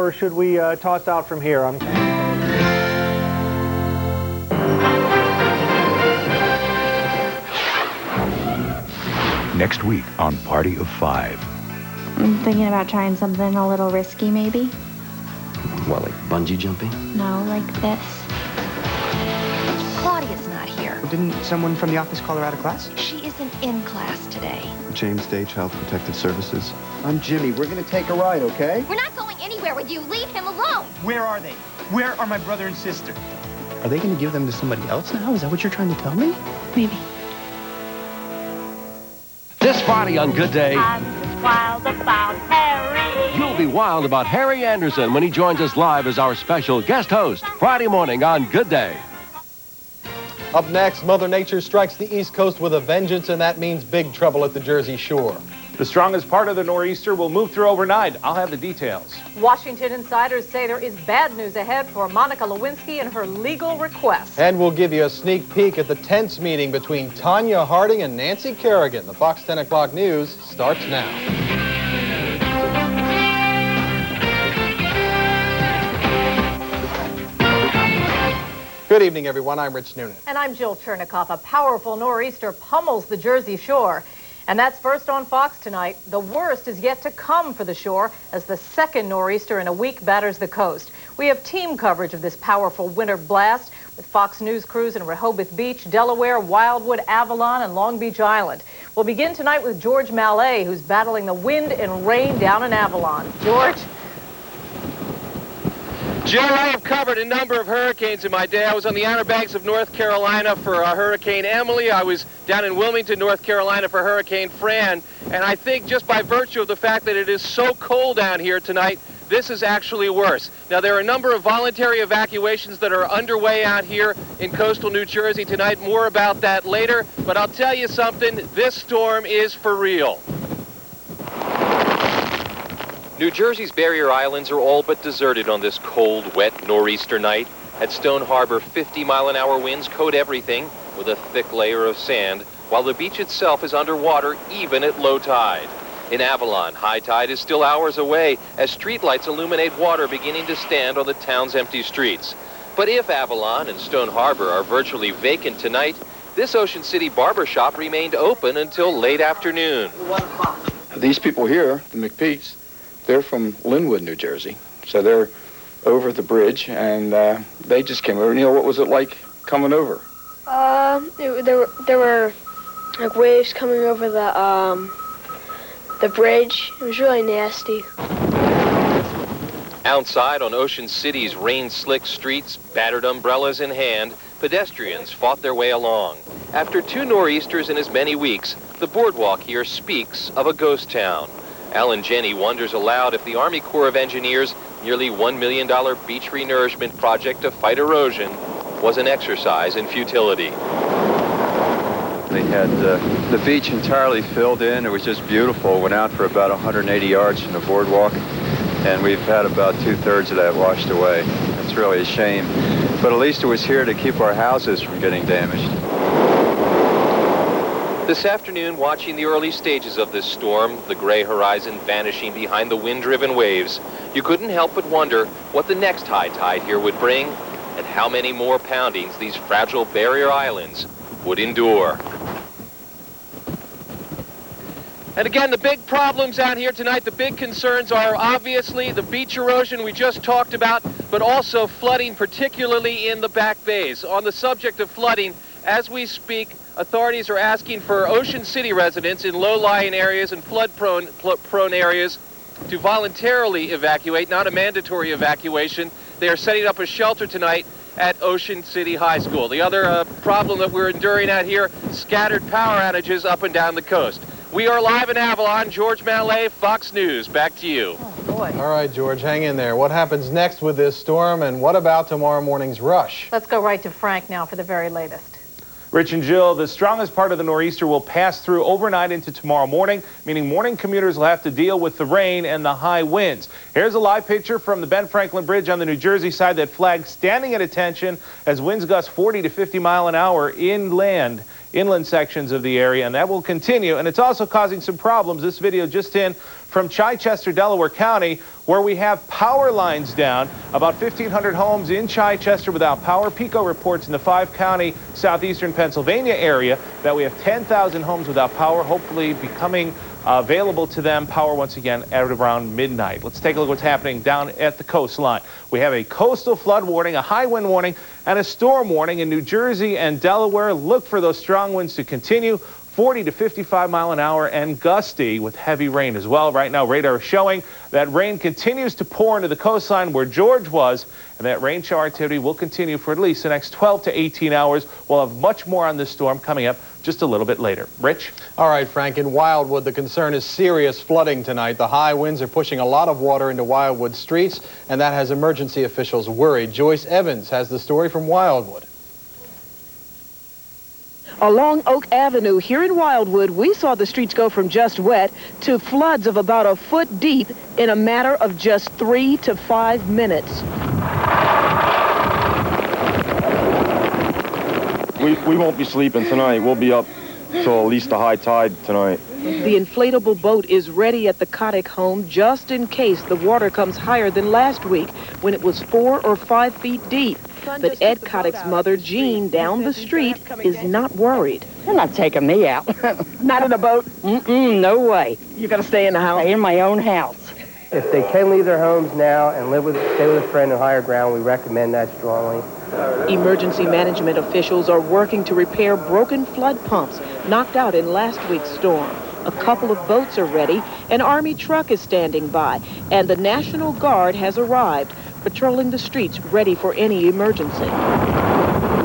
or should we toss out from here? Next week on Party of Five. I'm thinking about trying something a little risky, maybe. What, like bungee jumping? No, like this. Claudia's not here. Didn't someone from the office call her out of class? She isn't in class today. James Day, Child Protective Services. I'm Jimmy. We're going to take a ride, okay? We're not going anywhere with you. Leave him alone. Where are they? Where are my brother and sister? Are they going to give them to somebody else now? Is that what you're trying to tell me? Maybe. This Friday on Good Day, I'm just wild about Harry. you'll be wild about Harry Anderson when he joins us live as our special guest host Friday morning on Good Day. Up next, Mother Nature strikes the East Coast with a vengeance, and that means big trouble at the Jersey Shore. The strongest part of the nor'easter will move through overnight. I'll have the details. Washington insiders say there is bad news ahead for Monica Lewinsky and her legal request. And we'll give you a sneak peek at the tense meeting between Tanya Harding and Nancy Kerrigan. The Fox 10 o'clock news starts now. Good evening, everyone. I'm Rich Noonan. And I'm Jill Chernikoff. A powerful nor'easter pummels the Jersey Shore. And that's first on Fox tonight. The worst is yet to come for the shore as the second nor'easter in a week batters the coast. We have team coverage of this powerful winter blast with Fox News crews in Rehoboth Beach, Delaware, Wildwood, Avalon, and Long Beach Island. We'll begin tonight with George Mallet, who's battling the wind and rain down in Avalon. George? Jill, I have covered a number of hurricanes in my day. I was on the Outer Banks of North Carolina for Hurricane Emily. I was down in Wilmington, North Carolina for Hurricane Fran. And I think just by virtue of the fact that it is so cold down here tonight, this is actually worse. Now, there are a number of voluntary evacuations that are underway out here in coastal New Jersey tonight. More about that later. But I'll tell you something, this storm is for real. New Jersey's barrier islands are all but deserted on this cold, wet nor'easter night. At Stone Harbor, 50-mile-an-hour winds coat everything with a thick layer of sand, while the beach itself is underwater even at low tide. In Avalon, high tide is still hours away as streetlights illuminate water beginning to stand on the town's empty streets. But if Avalon and Stone Harbor are virtually vacant tonight, this Ocean City barbershop remained open until late afternoon. These people here, the McPeaks, they're from Linwood, New Jersey, so they're over the bridge, and they just came over. Neil, what was it like coming over? There were like waves coming over the bridge. It was really nasty. Outside on Ocean City's rain-slick streets, battered umbrellas in hand, pedestrians fought their way along. After two nor'easters in as many weeks, the boardwalk here speaks of a ghost town. Alan Jenny wonders aloud if the Army Corps of Engineers' nearly $1 million beach renourishment project to fight erosion was an exercise in futility. They had the beach entirely filled in. It was just beautiful. Went out for about 180 yards from the boardwalk, and we've had about 2/3 of that washed away. It's really a shame. But at least it was here to keep our houses from getting damaged. This afternoon, watching the early stages of this storm, the gray horizon vanishing behind the wind-driven waves, you couldn't help but wonder what the next high tide here would bring and how many more poundings these fragile barrier islands would endure. And again, the big problems out here tonight, the big concerns are obviously the beach erosion we just talked about, but also flooding, particularly in the back bays. On the subject of flooding, as we speak, authorities are asking for Ocean City residents in low-lying areas and flood-prone areas to voluntarily evacuate, not a mandatory evacuation. They are setting up a shelter tonight at Ocean City High School. The other problem that we're enduring out here, scattered power outages up and down the coast. We are live in Avalon. George Mallet, Fox News. Back to you. Oh, boy. All right, George, hang in there. What happens next with this storm, and what about tomorrow morning's rush? Let's go right to Frank now for the very latest. Rich and Jill, the strongest part of the nor'easter will pass through overnight into tomorrow morning, meaning morning commuters will have to deal with the rain and the high winds. Here's a live picture from the Ben Franklin Bridge on the New Jersey side that flags standing at attention as winds gust 40 to 50 mile an hour inland sections of the area, and that will continue. And it's also causing some problems. This video just in from Chichester, Delaware County, where we have power lines down. About 1,500 homes in Chichester without power. PECO reports in the 5-county southeastern Pennsylvania area that we have 10,000 homes without power, hopefully becoming available to them power once again at around midnight. Let's take a look at what's happening down at the coastline. We have a coastal flood warning, a high wind warning, and a storm warning in New Jersey and Delaware. Look for those strong winds to continue. 40 to 55 mile an hour and gusty with heavy rain as well. Right now, radar is showing that rain continues to pour into the coastline where George was, and that rain shower activity will continue for at least the next 12 to 18 hours. We'll have much more on this storm coming up just a little bit later. Rich? All right, Frank, in Wildwood, the concern is serious flooding tonight. The high winds are pushing a lot of water into Wildwood streets, and that has emergency officials worried. Joyce Evans has the story from Wildwood. Along Oak Avenue here in Wildwood, we saw the streets go from just wet to floods of about a foot deep in a matter of just 3 to 5 minutes. We won't be sleeping tonight. We'll be up till at least the high tide tonight. The inflatable boat is ready at the Kotick home just in case the water comes higher than last week when it was 4 or 5 feet deep. But Ed Kotick's mother, Jean, down the street, is not worried. They're not taking me out. Not in a boat? No way. You gotta stay in the house? Stay in my own house. If they can leave their homes now and stay with a friend on higher ground, we recommend that strongly. Emergency management officials are working to repair broken flood pumps knocked out in last week's storm. A couple of boats are ready, an Army truck is standing by, and the National Guard has arrived, patrolling the streets ready for any emergency.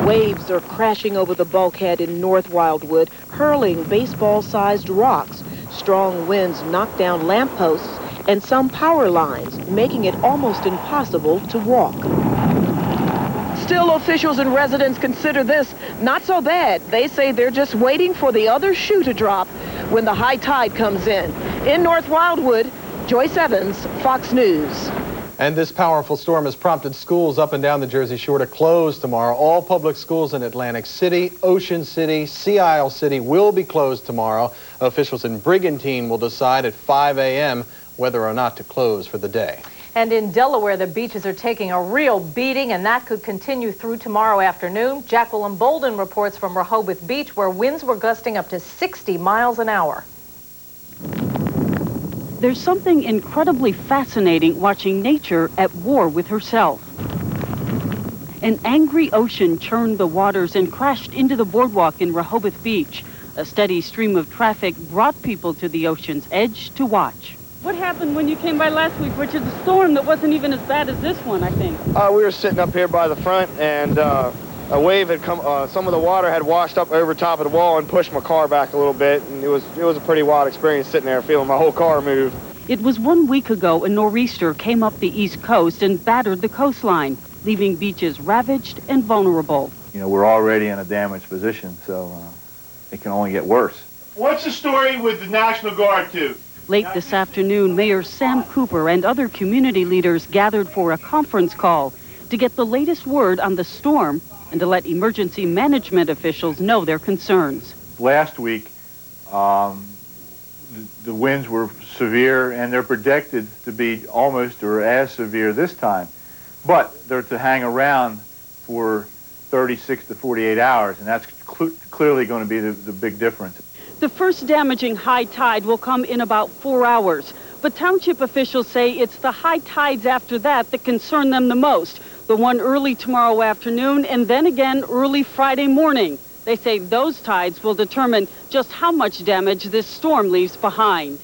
Waves are crashing over the bulkhead in North Wildwood, hurling baseball-sized rocks. Strong winds knock down lampposts and some power lines, making it almost impossible to walk. Still, officials and residents consider this not so bad. They say they're just waiting for the other shoe to drop when the high tide comes in. In North Wildwood, Joyce Evans, Fox News. And this powerful storm has prompted schools up and down the Jersey Shore to close tomorrow. All public schools in Atlantic City, Ocean City, Sea Isle City will be closed tomorrow. Officials in Brigantine will decide at 5 a.m. whether or not to close for the day. And in Delaware, the beaches are taking a real beating, and that could continue through tomorrow afternoon. Jacqueline Bolden reports from Rehoboth Beach, where winds were gusting up to 60 miles an hour. There's something incredibly fascinating watching nature at war with herself. An angry ocean churned the waters and crashed into the boardwalk in Rehoboth Beach. A steady stream of traffic brought people to the ocean's edge to watch. What happened when you came by last week, which is a storm that wasn't even as bad as this one, I think? We were sitting up here by the front, and a wave had come. Some of the water had washed up over top of the wall and pushed my car back a little bit, and it was a pretty wild experience sitting there feeling my whole car move. It was 1 week ago a nor'easter came up the East Coast and battered the coastline, leaving beaches ravaged and vulnerable. You know, we're already in a damaged position, so it can only get worse. What's the story with the National Guard, too? Late this afternoon, Mayor Sam Cooper and other community leaders gathered for a conference call to get the latest word on the storm and to let emergency management officials know their concerns. Last week, the winds were severe, and they're predicted to be almost or as severe this time. But they're to hang around for 36 to 48 hours, and that's clearly going to be the big difference. The first damaging high tide will come in about 4 hours, but township officials say it's the high tides after that that concern them the most. The one early tomorrow afternoon and then again early Friday morning. They say those tides will determine just how much damage this storm leaves behind.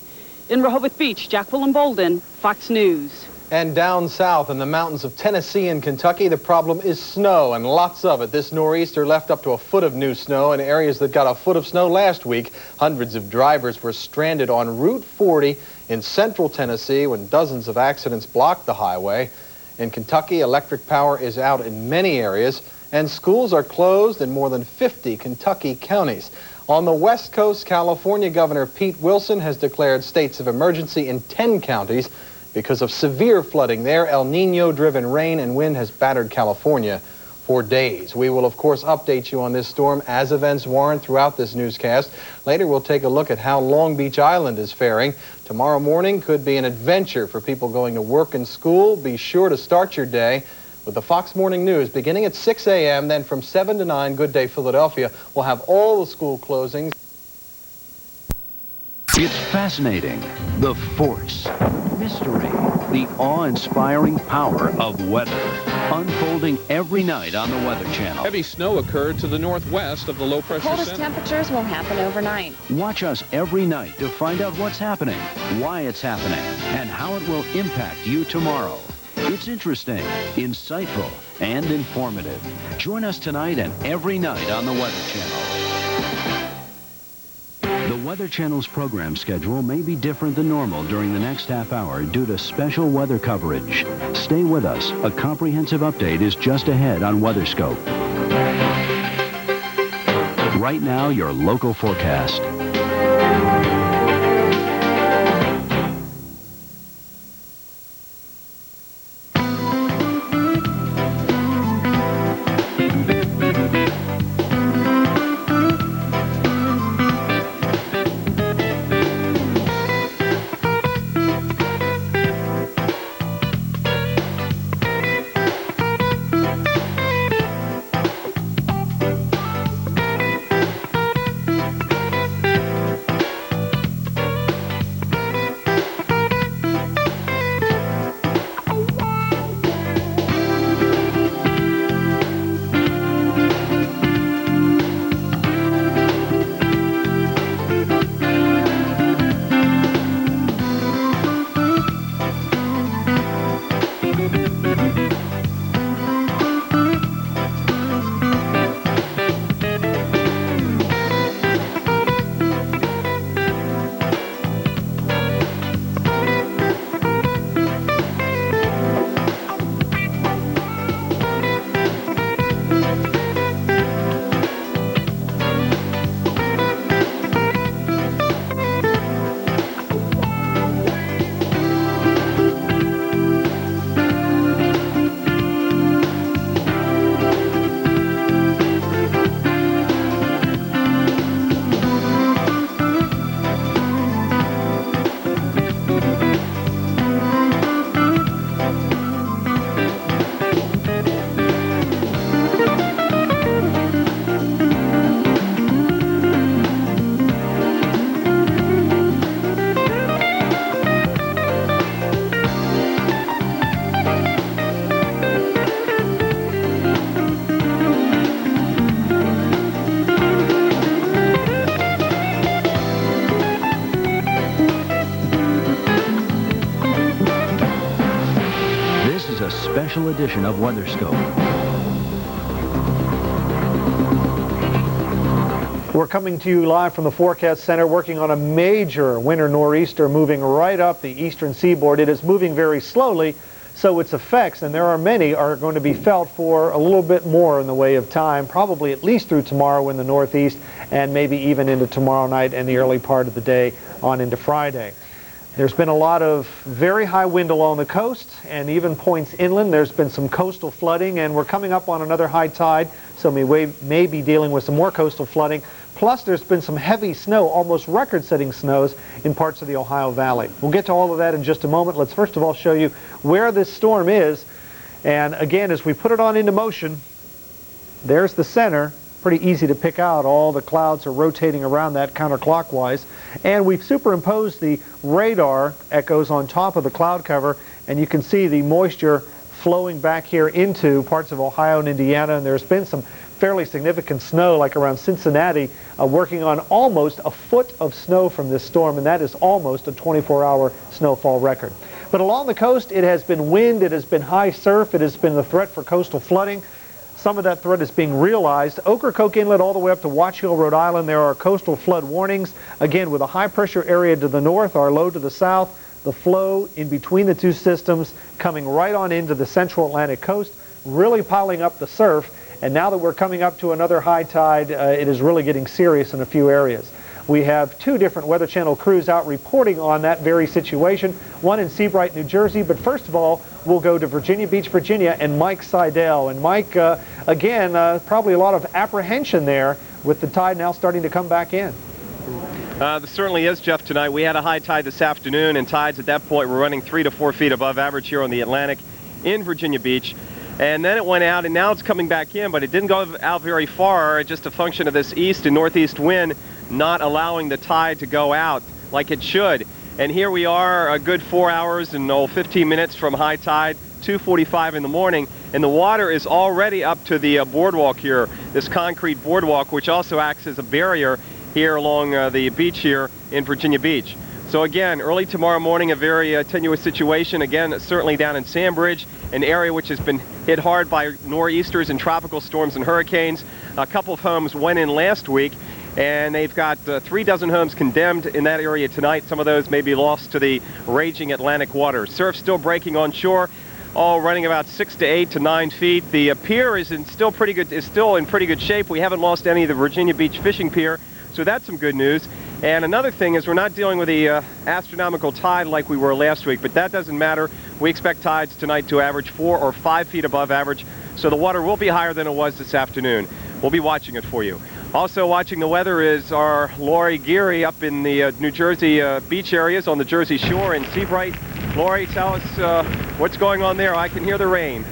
In Rehoboth Beach, Jacqueline Bolden, Fox News. And down south in the mountains of Tennessee and Kentucky, the problem is snow, and lots of it. This nor'easter left up to a foot of new snow in areas that got a foot of snow last week. Hundreds of drivers were stranded on Route 40 in central Tennessee when dozens of accidents blocked the highway. In Kentucky, electric power is out in many areas, and schools are closed in more than 50 Kentucky counties. On the West Coast, California Governor Pete Wilson has declared states of emergency in 10 counties. Because of severe flooding there, El Nino-driven rain and wind has battered California. for days. We will, of course, update you on this storm as events warrant throughout this newscast. Later, we'll take a look at how Long Beach Island is faring. Tomorrow morning could be an adventure for people going to work and school. Be sure to start your day with the Fox Morning News beginning at 6 a.m. Then from 7 to 9, Good Day Philadelphia, we'll have all the school closings. It's fascinating. The force, mystery, the awe-inspiring power of weather. Unfolding every night on the Weather Channel. Heavy snow occurred to the northwest of the low-pressure center. Coldest temperatures will happen overnight. Watch us every night to find out what's happening, why it's happening, and how it will impact you tomorrow. It's interesting, insightful, and informative. Join us tonight and every night on the Weather Channel. The Weather Channel's program schedule may be different than normal during the next half hour due to special weather coverage. Stay with us. A comprehensive update is just ahead on WeatherScope. Right now, your local forecast. Special edition of WeatherScope. We're coming to you live from the Forecast Center, working on a major winter nor'easter moving right up the eastern seaboard. It is moving very slowly, so its effects, and there are many, are going to be felt for a little bit more in the way of time, probably at least through tomorrow in the northeast, and maybe even into tomorrow night and the early part of the day on into Friday. There's been a lot of very high wind along the coast and even points inland. There's been some coastal flooding, and we're coming up on another high tide, so we may be dealing with some more coastal flooding. Plus, there's been some heavy snow, almost record-setting snows in parts of the Ohio Valley. We'll get to all of that in just a moment. Let's first of all show you where this storm is. And again, as we put it on into motion, there's the center. Pretty easy to pick out. All the clouds are rotating around that counterclockwise. And we've superimposed the radar echoes on top of the cloud cover, and you can see the moisture flowing back here into parts of Ohio and Indiana. And there's been some fairly significant snow, like around Cincinnati, working on almost a foot of snow from this storm, and that is almost a 24-hour snowfall record. But along the coast, it has been wind, it has been high surf, it has been the threat for coastal flooding. Some of that threat is being realized. Ocracoke Inlet all the way up to Watch Hill, Rhode Island, there are coastal flood warnings. Again, with a high-pressure area to the north, our low to the south, the flow in between the two systems coming right on into the central Atlantic coast, really piling up the surf. And now that we're coming up to another high tide, it is really getting serious in a few areas. We have 2 different Weather Channel crews out reporting on that very situation, one in Seabright, New Jersey. But first of all, we'll go to Virginia Beach, Virginia, and Mike Seidel. And Mike, again, probably a lot of apprehension there with the tide now starting to come back in. There certainly is, Jeff, tonight. We had a high tide this afternoon, and tides at that point were running 3 to 4 feet above average here on the Atlantic in Virginia Beach. And then it went out, and now it's coming back in, but it didn't go out very far, just a function of this east and northeast wind not allowing the tide to go out like it should. And here we are a good 4 hours and 15 minutes from high tide, 2:45 in the morning, and the water is already up to the boardwalk here, this concrete boardwalk, which also acts as a barrier here along the beach here in Virginia Beach. So again, early tomorrow morning, a very tenuous situation. Again, certainly down in Sandbridge, an area which has been hit hard by nor'easters and tropical storms and hurricanes. A couple of homes went in last week, and they've got 3 dozen homes condemned in that area tonight. Some of those may be lost to the raging Atlantic waters. Surf still breaking on shore, all running about 6 to 8 to 9 feet. The pier is still in pretty good shape. We haven't lost any of the Virginia Beach fishing pier, so that's some good news. And another thing is we're not dealing with the astronomical tide like we were last week, but that doesn't matter. We expect tides tonight to average 4 or 5 feet above average, so the water will be higher than it was this afternoon. We'll be watching it for you. Also watching the weather is our Lori Geary up in the New Jersey beach areas on the Jersey Shore in Seabright. Lori, tell us what's going on there. I can hear the rain.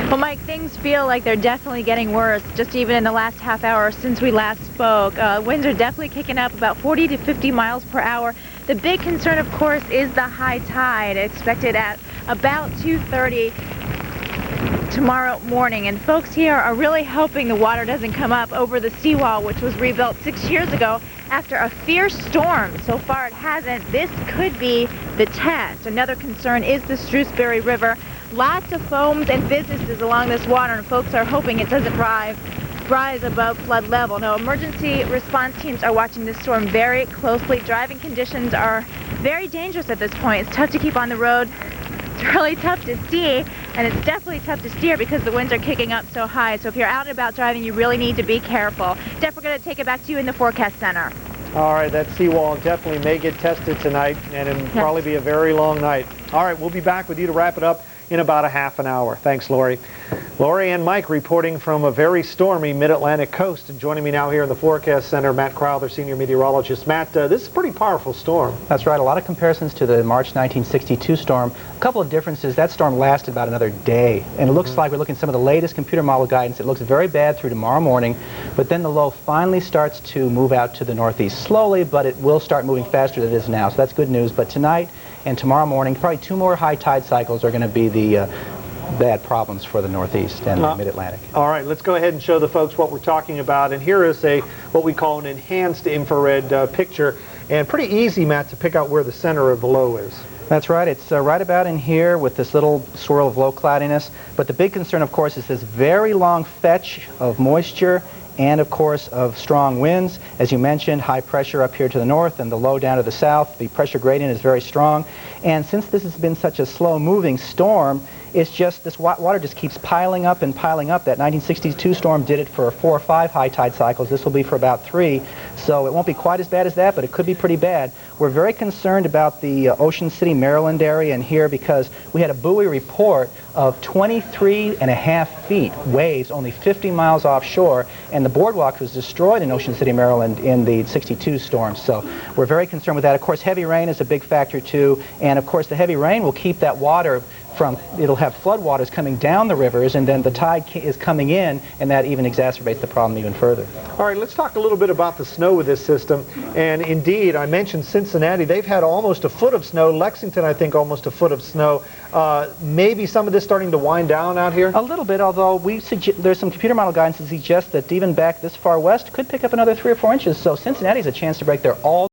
Well, Mike, things feel like they're definitely getting worse, just even in the last half hour since we last spoke. Winds are definitely kicking up about 40 to 50 miles per hour. The big concern, of course, is the high tide, expected at about 2:30 tomorrow morning. And folks here are really hoping the water doesn't come up over the seawall, which was rebuilt 6 years ago after a fierce storm. So far it hasn't. This could be the test. Another concern is the Shrewsbury River. Lots of foams and businesses along this water, and folks are hoping it doesn't rise above flood level. Now, emergency response teams are watching this storm very closely. Driving conditions are very dangerous at this point. It's tough to keep on the road. It's really tough to see, and it's definitely tough to steer because the winds are kicking up so high. So if you're out and about driving, you really need to be careful. Jeff, we're going to take it back to you in the forecast center. All right, that seawall definitely may get tested tonight, and it'll probably be a very long night. All right, we'll be back with you to wrap it up in about a half an hour. Thanks, Lori. Lori and Mike reporting from a very stormy mid-Atlantic coast. And joining me now here in the forecast center, Matt Crowther, senior meteorologist. Matt, this is a pretty powerful storm. That's right. A lot of comparisons to the March 1962 storm. A couple of differences. That storm lasted about another day. And it looks like we're looking at some of the latest computer model guidance. It looks very bad through tomorrow morning. But then the low finally starts to move out to the northeast slowly, but it will start moving faster than it is now. So that's good news. But tonight and tomorrow morning, probably 2 more high tide cycles are going to be the bad problems for the northeast and the mid-Atlantic. All right, let's go ahead and show the folks what we're talking about. And here is what we call an enhanced infrared picture. And pretty easy, Matt, to pick out where the center of the low is. That's right. It's right about in here with this little swirl of low cloudiness. But the big concern, of course, is this very long fetch of moisture and, of course, of strong winds. As you mentioned, high pressure up here to the north and the low down to the south. The pressure gradient is very strong. And since this has been such a slow-moving storm, it's just this water just keeps piling up and piling up. That 1962 storm did it for 4 or 5 high tide cycles. This will be for about 3. So it won't be quite as bad as that, but it could be pretty bad. We're very concerned about the Ocean City, Maryland area and here because we had a buoy report of 23.5 feet waves only 50 miles offshore, and the boardwalk was destroyed in Ocean City, Maryland in the 62 storm. So we're very concerned with that. Of course, heavy rain is a big factor too, and of course the heavy rain will keep that water it'll have floodwaters coming down the rivers, and then the tide is coming in, and that even exacerbates the problem even further. All right, let's talk a little bit about the snow with this system. And indeed, I mentioned Cincinnati. They've had almost a foot of snow. Lexington, I think, almost a foot of snow. Maybe some of this starting to wind down out here? A little bit, although there's some computer model guidance that suggests that even back this far west could pick up another 3 or 4 inches. So Cincinnati has a chance to break their all